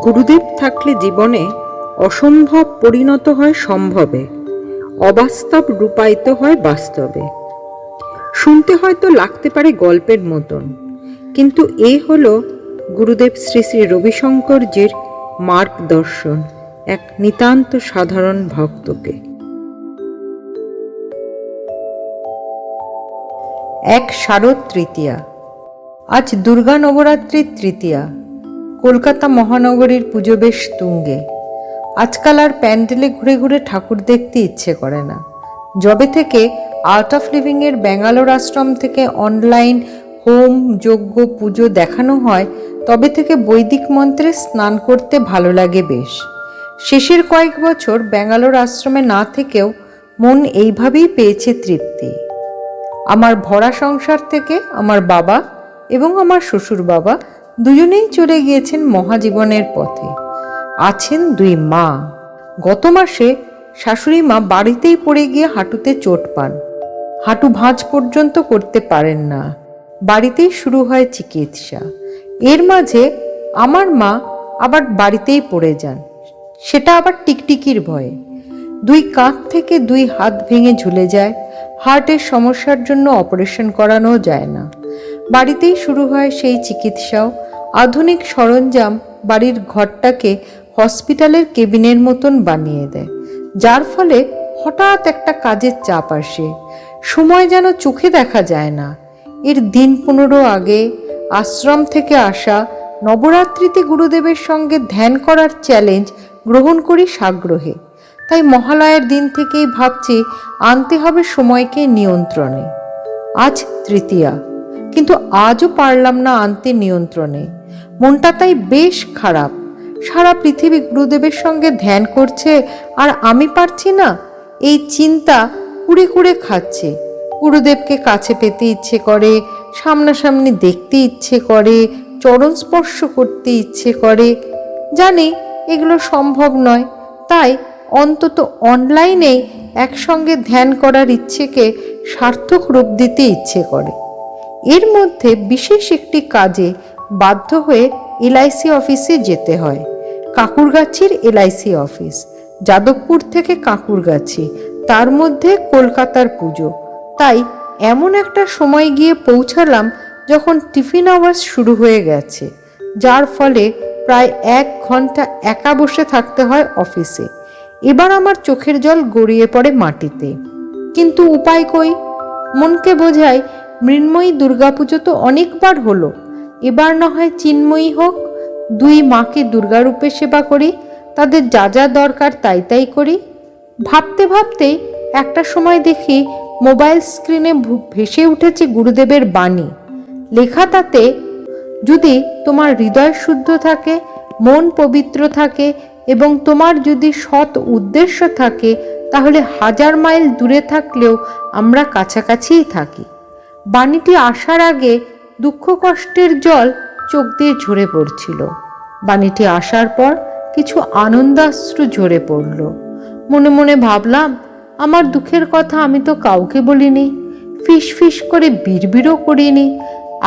গুরুদেব থাকলে জীবনে অসম্ভব পরিণত হয় সম্ভবে, অবাস্তব রূপায়িত হয় বাস্তবে। শুনতে হয়তো লাগতে পারে গল্পের মতন, কিন্তু এ হলো গুরুদেব শ্রী শ্রী রবিশঙ্করজির মার্গদর্শন এক নিতান্ত সাধারণ ভক্তকে। এক শারদ তৃতীয়া। আজ দুর্গা নবরাত্রির তৃতীয়া। কলকাতা মহানগরীর পুজো বেশ তুঙ্গে। আজকাল আর প্যান্ডেলে ঘুরে ঘুরে ঠাকুর দেখতে ইচ্ছে করে না। যবে থেকে আর্ট অফ লিভিংয়ের ব্যাঙ্গালোর আশ্রম থেকে অনলাইন হোম যজ্ঞ পুজো দেখানো হয়, তবে থেকে বৈদিক মন্ত্রে স্নান করতে ভালো লাগে বেশ। শেষের কয়েক বছর ব্যাঙ্গালোর আশ্রমে না থেকেও মন এইভাবেই পেয়েছে তৃপ্তি। আমার ভরা সংসার থেকে আমার বাবা এবং আমার শ্বশুর বাবা দুজনেই চলে গিয়েছেন মহাজীবনের পথে। আছেন দুই মা। গত মাসে শাশুড়ি মা বাড়িতেই পড়ে গিয়ে হাঁটুতে চোট পান। হাঁটু ভাঁজ পর্যন্ত করতে পারেন না। বাড়িতেই শুরু হয় চিকিৎসা। এর মাঝে আমার মা আবার বাড়িতেই পড়ে যান, সেটা আবার টিকটিকির ভয়ে। দুই কাঁধ থেকে দুই হাত ভেঙে ঝুলে যায়। হার্টের সমস্যার জন্য অপারেশন করানো যায় না। বাড়িতেই শুরু হয় সেই চিকিৎসাও। আধুনিক সরঞ্জাম বাড়ির ঘরটাকে হসপিটালের কেবিনের মতন বানিয়ে দেয়, যার ফলে হঠাৎ একটা কাজের চাপ আসে। সময় যেন চোখে দেখা যায় না। এর দিন 15 আগে আশ্রম থেকে আসা নবরাত্রিতে গুরুদেবের সঙ্গে ধ্যান করার চ্যালেঞ্জ গ্রহণ করি সাগ্রহে। তাই মহালয়ার দিন থেকেই ভাবছি আনতে হবে সময়কে নিয়ন্ত্রণে। আজ তৃতীয়া, কিন্তু আজও পারলাম না আনতে নিয়ন্ত্রণে। মনটা তাই বেশ খারাপ। সারা পৃথিবী গুরুদেবের সঙ্গে ধ্যান করছে আর আমি পারছি না। এই চিন্তা কুড়ে কুড়ে খাচ্ছে। গুরুদেবকে কাছে পেতে ইচ্ছে করে, সামনাসামনি দেখতে ইচ্ছে করে, চরণ স্পর্শ করতে ইচ্ছে করে। জানি এগুলো সম্ভব নয়, তাই অন্তত অনলাইনেই একসঙ্গে ধ্যান করার ইচ্ছেকে সার্থক রূপ দিতে ইচ্ছে করে। এর মধ্যে বিশেষ একটি কাজে বাধ্য হয়ে এলআইসি অফিসে যেতে হয়। কাকুরগাছির এলআইসি অফিস, যাদবপুর থেকে কাকুরগাছি, তার মধ্যে কলকাতার পুজো। তাই এমন একটা সময় গিয়ে পৌঁছালাম যখন টিফিন আওয়ার্স শুরু হয়ে গেছে, যার ফলে প্রায় 1 ঘন্টা একা বসে থাকতে হয় অফিসে। এবার আমার চোখের জল গড়িয়ে পড়ে মাটিতে, কিন্তু উপায় কই? মনকে বোঝাই মৃন্ময়ী দুর্গাপুজো তো অনেকবার হলো, এবার না হয় চিন্ময়ী হোক। দুই মাকে দুর্গারূপে সেবা করি, তাদের যা যা দরকার তাই তাই করি। ভাবতে ভাবতেই একটা সময় দেখি মোবাইল স্ক্রিনে ভেসে উঠেছে গুরুদেবের বাণী। লেখা তাতে, যদি তোমার হৃদয় শুদ্ধ থাকে, মন পবিত্র থাকে এবং তোমার যদি সৎ উদ্দেশ্য থাকে, তাহলে 1000 মাইল দূরে থাকলেও আমরা কাছাকাছিই থাকি। বাণীটি আসার আগে দুঃখ কষ্টের জল চোখ দিয়ে ঝরে পড়ছিল। বাণীটি আসার পর কিছু আনন্দাশ্রু ঝরে পড়ল। মনে মনে ভাবলাম, আমার দুঃখের কথা আমি তো কাউকে বলিনি, ফিস ফিস করে বিড়বিড়ও করিনি,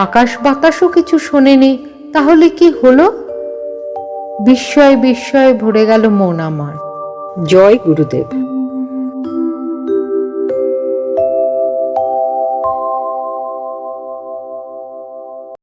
আকাশ বাতাসও কিছু শোনেনি। তাহলে কি হলো? বিস্ময়ে বিস্ময়ে ভরে গেল মন আমার। জয় গুরুদেব।